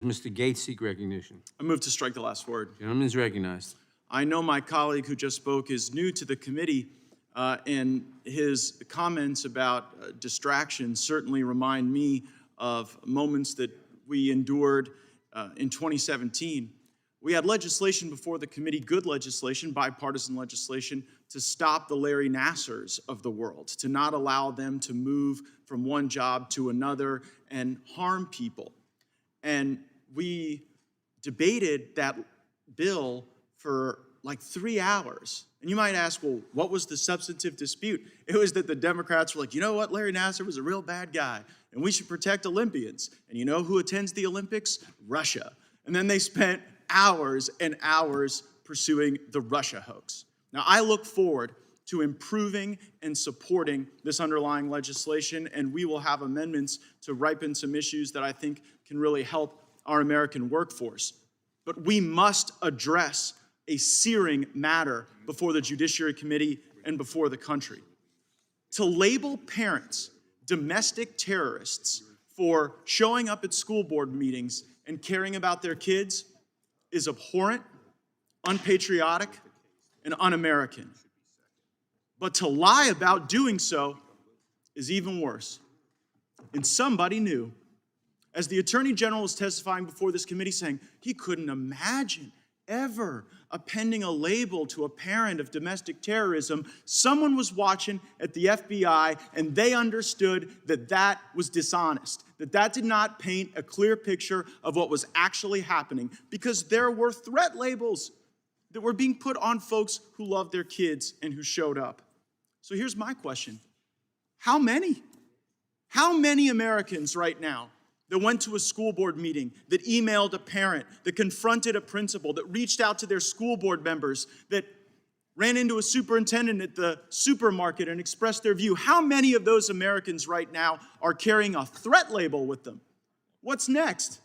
Mr. Gates seek recognition? I move to strike the last word. Gentleman is recognized. I know my colleague who just spoke is new to the committee, and his comments about distractions certainly remind me of moments that we endured in 2017. We had legislation before the committee, good legislation, bipartisan legislation, to stop the Larry Nassars of the world, to not allow them to move from one job to another and harm people. And we debated that bill for like 3 hours. And you might ask, well, what was the substantive dispute? It was that the Democrats were like, you know what, Larry Nassar was a real bad guy, and we should protect Olympians. And you know who attends the Olympics? Russia. And then they spent hours and hours pursuing the Russia hoax. Now, I look forward to improving and supporting this underlying legislation, and we will have amendments to ripen some issues that I think can really help our American workforce. But we must address a searing matter before the Judiciary Committee and before the country. To label parents domestic terrorists for showing up at school board meetings and caring about their kids is abhorrent, unpatriotic, and un-American. But to lie about doing so is even worse. And somebody knew. As the Attorney General was testifying before this committee saying he couldn't imagine ever appending a label to a parent of domestic terrorism, someone was watching at the FBI and they understood that that was dishonest, that that did not paint a clear picture of what was actually happening, because there were threat labels that were being put on folks who loved their kids and who showed up. So here's my question. How many? How many Americans right now that went to a school board meeting, that emailed a parent, that confronted a principal, that reached out to their school board members, that ran into a superintendent at the supermarket and expressed their view? How many of those Americans right now are carrying a threat label with them? What's next?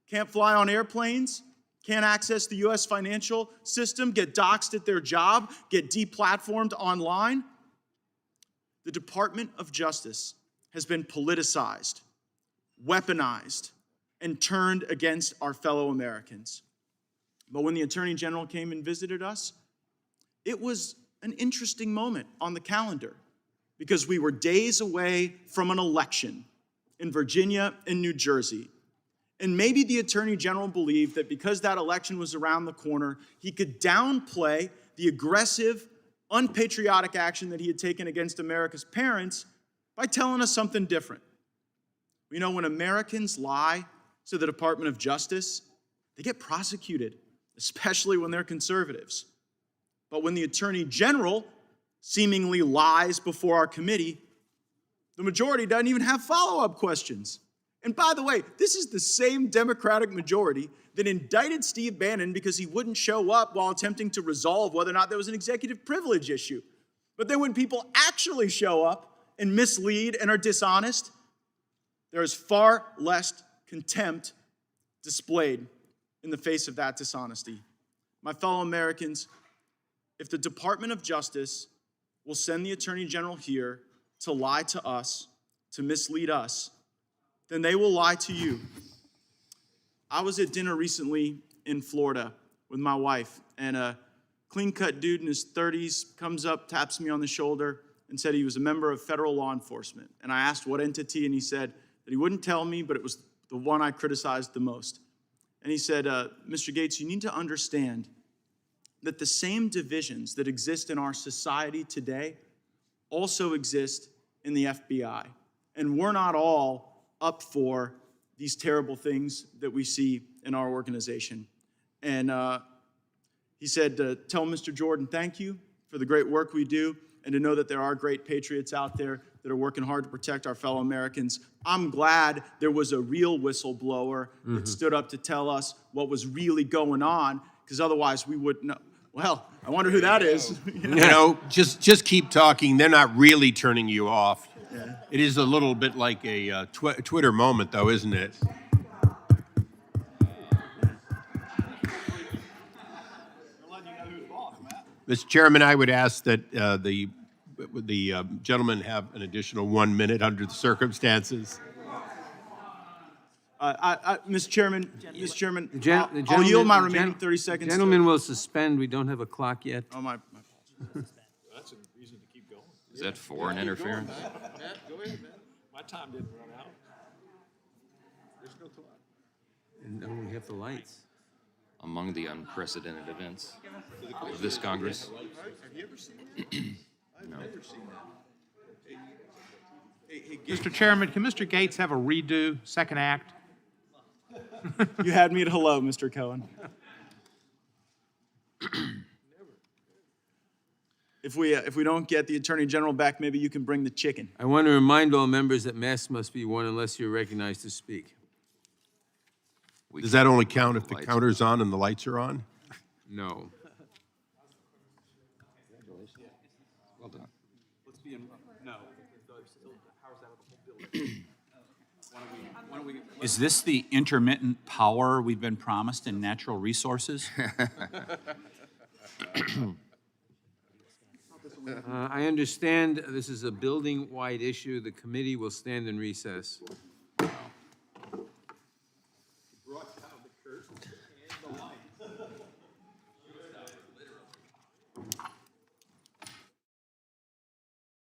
Can't fly on airplanes? Can't access the U.S. financial system? Get doxxed at their job? Get deplatformed online? The Department of Justice has been politicized, weaponized, and turned against our fellow Americans. But when the Attorney General came and visited us, it was an interesting moment on the calendar, because we were days away from an election in Virginia and New Jersey. And maybe the Attorney General believed that because that election was around the corner, he could downplay the aggressive, unpatriotic action that he had taken against America's parents by telling us something different. You know, when Americans lie to the Department of Justice, they get prosecuted, especially when they're conservatives. But when the Attorney General seemingly lies before our committee, the majority doesn't even have follow-up questions. And by the way, this is the same Democratic majority that indicted Steve Bannon because he wouldn't show up while attempting to resolve whether or not there was an executive privilege issue. But then when people actually show up and mislead and are dishonest, there is far less contempt displayed in the face of that dishonesty. My fellow Americans, if the Department of Justice will send the Attorney General here to lie to us, to mislead us, then they will lie to you. I was at dinner recently in Florida with my wife, and a clean-cut dude in his 30s comes up, taps me on the shoulder, and said he was a member of federal law enforcement. And I asked what entity, and he said that he wouldn't tell me, but it was the one I criticized the most. And he said, Mr. Gates, you need to understand that the same divisions that exist in our society today also exist in the FBI. And we're not all up for these terrible things that we see in our organization. And he said, tell Mr. Jordan thank you for the great work we do, and to know that there are great patriots out there that are working hard to protect our fellow Americans. I'm glad there was a real whistleblower that stood up to tell us what was really going on, because otherwise we wouldn't know. Well, I wonder who that is. You know, just keep talking. They're not really turning you off. Yeah. It is a little bit like a Twitter moment, though, isn't it? Mr. Chairman, I would ask that the gentleman have an additional 1 minute under the circumstances. Mr. Chairman, Mr. Chairman, The gen- the I'll yield my gentleman- the remaining gen- 30 seconds. Gentlemen will suspend, we don't have a clock yet. Oh, my. Is that for an interference? My time didn't run out. And then we have the lights. Among the unprecedented events of this Congress. Mr. Chairman, can Mr. Gates have a redo, second act? You had me at hello, Mr. Cohen. If we don't get the Attorney General back, maybe you can bring the chicken. I want to remind all members that masks must be worn unless you're recognized to speak. Does that only count if the Lights. counter's on and the lights are on? No. Well done. Is this the intermittent power we've been promised in natural resources? I understand this is a building-wide issue. The committee will stand in recess.